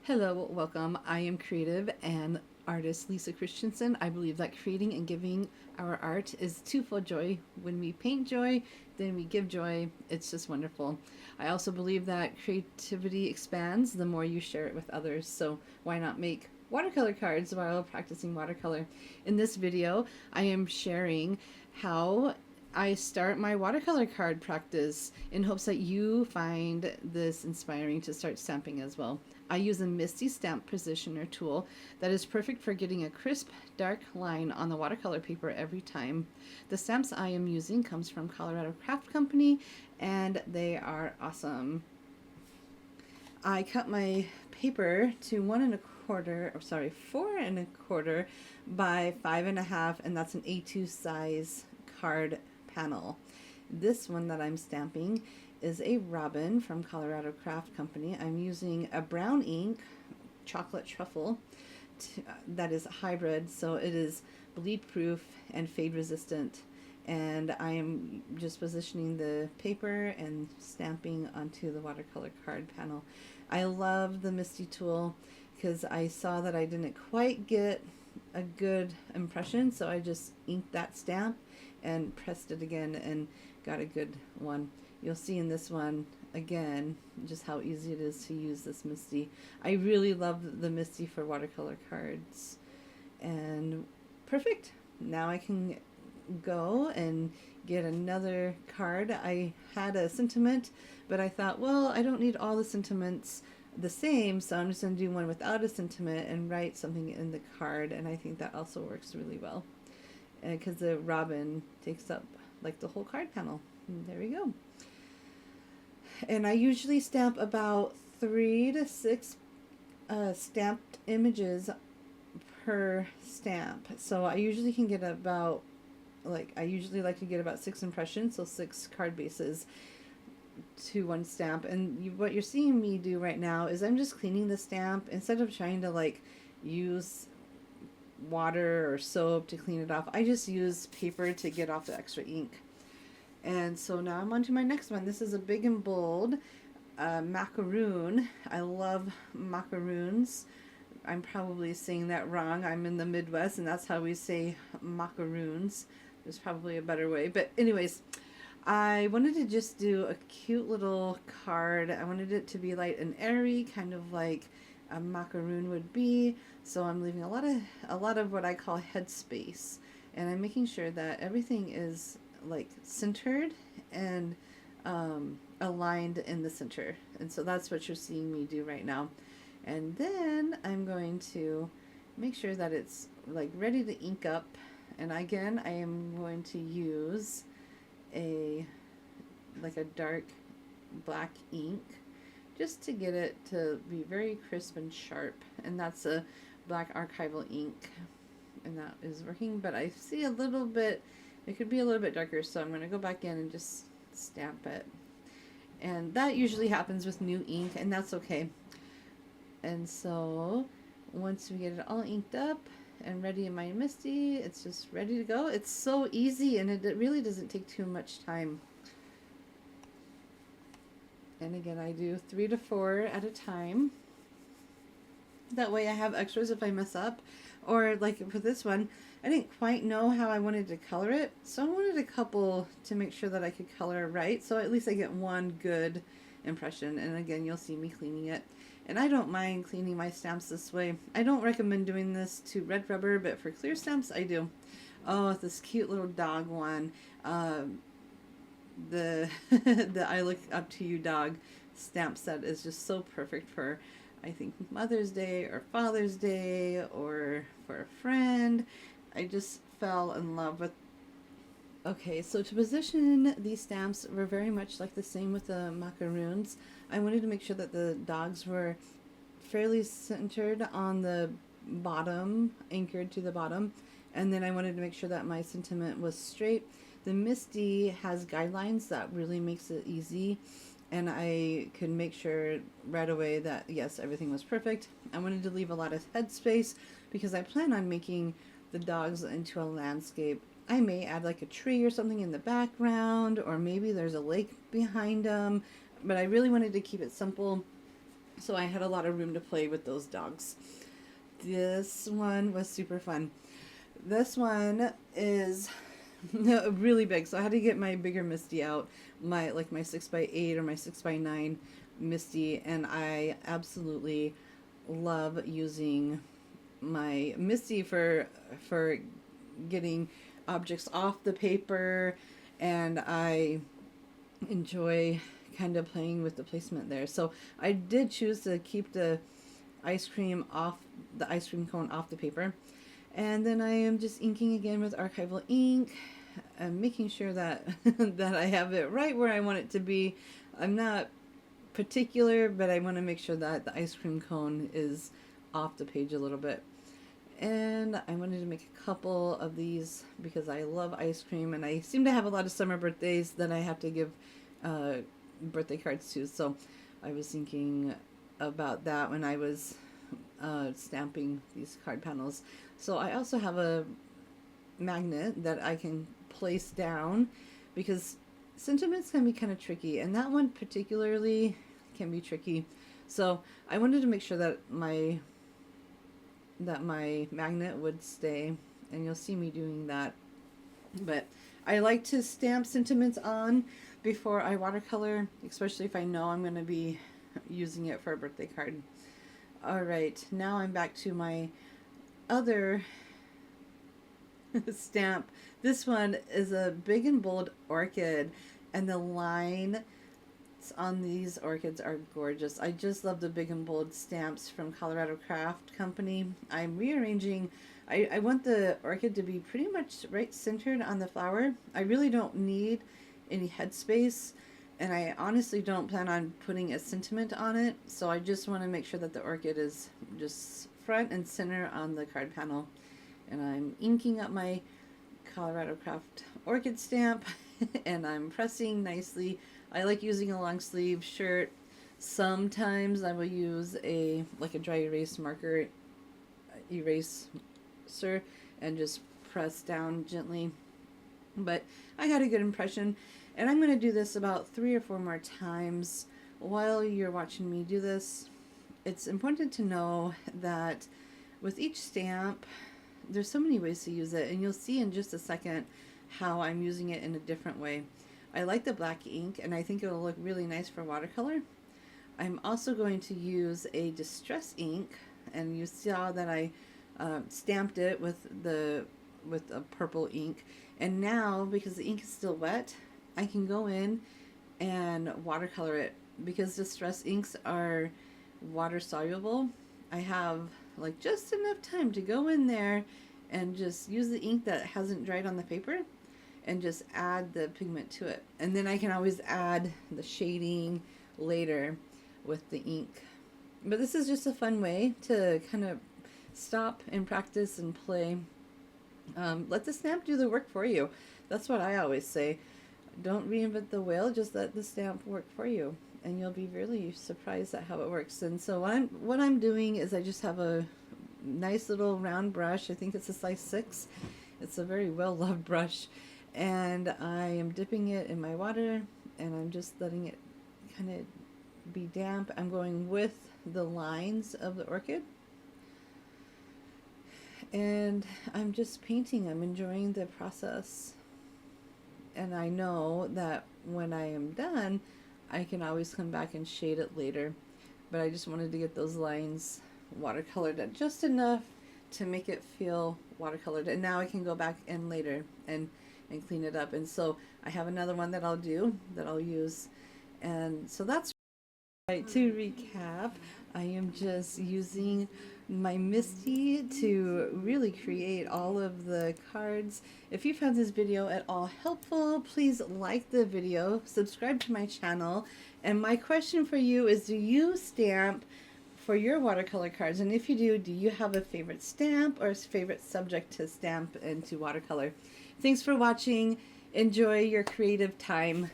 Hello, welcome. I am creative and artist Lisa Christensen. I believe that creating and giving our art is twofold joy. When we paint joy, then we give joy. It's just wonderful. I also believe that creativity expands the more you share it with others. So why not make watercolor cards while practicing watercolor? In this video, I am sharing how I start my watercolor card practice in hopes that you find this inspiring to start stamping as well. I use a Misty Stamp Positioner tool that is perfect for getting a crisp, dark line on the watercolor paper every time. The stamps I am using comes from Colorado Craft Company and they are awesome. I cut my paper to 1 1/4, or sorry, 4 1/4 by 5 1/2, and that's an A2 size card panel. This one that I'm stamping is a Robin from Colorado Craft Company. I'm using a brown ink, chocolate truffle, that is hybrid, so it is bleed proof and fade resistant. And I am just positioning the paper and stamping onto the watercolor card panel. I love the Misty tool because I saw that I didn't quite get a good impression, so I just inked that stamp and pressed it again and got a good one. You'll see in this one again just how easy it is to use this Misty. I really love the Misty for watercolor cards. And perfect. Now I can go and get another card. I had a sentiment, but I thought, well, I don't need all the sentiments the same, so I'm just going to do one without a sentiment and write something in the card, and I think that also works really well because the Robin takes up like the whole card panel. And there we go. And I usually stamp about 3 to 6 stamped images per stamp. So I usually can get about, I usually like to get about 6 impressions, so 6 card bases to one stamp. And what you're seeing me do right now is I'm just cleaning the stamp instead of trying to use water or soap to clean it off. I just use paper to get off the extra ink. And so now I'm on to my next one. This is a big and bold macaroon. I love macaroons. I'm probably saying that wrong. I'm in the Midwest and that's how we say macaroons. There's probably a better way. But anyways, I wanted to just do a cute little card. I wanted it to be light and airy, kind of like a macaroon would be. So I'm leaving a lot of what I call head space. And I'm making sure that everything is centered and aligned in the center. And so that's what you're seeing me do right now. And then I'm going to make sure that it's ready to ink up. And again, I am going to use a dark black ink just to get it to be very crisp and sharp. And that's a black archival ink, and that is working, but I see a little bit, it could be a little bit darker, so I'm going to go back in and just stamp it. And that usually happens with new ink, and that's okay. And so once we get it all inked up and ready in my Misty, it's just ready to go. It's so easy, and it really doesn't take too much time. And again, I do 3 to 4 at a time. That way I have extras if I mess up. Or for this one, I didn't quite know how I wanted to color it, so I wanted a couple to make sure that I could color it right, so at least I get one good impression. And again, you'll see me cleaning it. And I don't mind cleaning my stamps this way. I don't recommend doing this to red rubber, but for clear stamps, I do. Oh, this cute little dog one. The I Look Up to You dog stamp set is just so perfect for, I think, Mother's Day or Father's Day or for a friend. I just fell in love with. Okay, so to position these stamps were very much like the same with the macaroons. I wanted to make sure that the dogs were fairly centered on the bottom, anchored to the bottom, and then I wanted to make sure that my sentiment was straight. The Misty has guidelines that really makes it easy, and I could make sure right away that yes, everything was perfect. I wanted to leave a lot of headspace because I plan on making the dogs into a landscape. I may add a tree or something in the background, or maybe there's a lake behind them, but I really wanted to keep it simple So I had a lot of room to play with those dogs. This one was super fun. This one is really big, so I had to get my bigger Misty out, my 6x8 or my 6x9 Misty, and I absolutely love using my Misty for getting objects off the paper, and I enjoy kind of playing with the placement there. So I did choose to keep the ice cream cone off the paper. And then I am just inking again with archival ink. I'm making sure that that I have it right where I want it to be. I'm not particular, but I want to make sure that the ice cream cone is off the page a little bit. And I wanted to make a couple of these because I love ice cream, and I seem to have a lot of summer birthdays that I have to give birthday cards to. So I was thinking about that when I was stamping these card panels. So I also have a magnet that I can place down because sentiments can be kind of tricky, and that one particularly can be tricky. So I wanted to make sure that my magnet would stay, and you'll see me doing that. But I like to stamp sentiments on before I watercolor, especially if I know I'm going to be using it for a birthday card. All right, now I'm back to my other stamp. This one is a big and bold orchid, and the lines on these orchids are gorgeous. I just love the big and bold stamps from Colorado Craft Company. I'm rearranging. I want the orchid to be pretty much right centered on the flower. I really don't need any headspace, and I honestly don't plan on putting a sentiment on it, so I just want to make sure that the orchid is just front and center on the card panel. And I'm inking up my Colorado Craft orchid stamp and I'm pressing nicely. I like using a long sleeve shirt. Sometimes I will use a dry erase marker eraser and just press down gently. But I got a good impression, and I'm going to do this about 3 or 4 more times while you're watching me do this. It's important to know that with each stamp, there's so many ways to use it, and you'll see in just a second how I'm using it in a different way. I like the black ink, and I think it'll look really nice for watercolor. I'm also going to use a distress ink, and you saw that I stamped it with a purple ink, and now because the ink is still wet, I can go in and watercolor it. Because distress inks are water soluble, I have just enough time to go in there and just use the ink that hasn't dried on the paper and just add the pigment to it. And then I can always add the shading later with the ink. But this is just a fun way to kind of stop and practice and play. Let the stamp do the work for you. That's what I always say. Don't reinvent the wheel, just let the stamp work for you, and you'll be really surprised at how it works. And so what I'm doing is I just have a nice little round brush. I think it's a size 6. It's a very well loved brush, and I am dipping it in my water, and I'm just letting it kind of be damp. I'm going with the lines of the orchid, and I'm just painting. I'm enjoying the process, and I know that when I am done, I can always come back and shade it later. But I just wanted to get those lines watercolored just enough to make it feel watercolored, and now I can go back in later and clean it up. And so I have another one that I'll use, and so that's right. To recap, I am just using my Misty to really create all of the cards. If you found this video at all helpful, please like the video, subscribe to my channel, and my question for you is, do you stamp for your watercolor cards? And if you do you have a favorite stamp or a favorite subject to stamp into watercolor? Thanks for watching. Enjoy your creative time.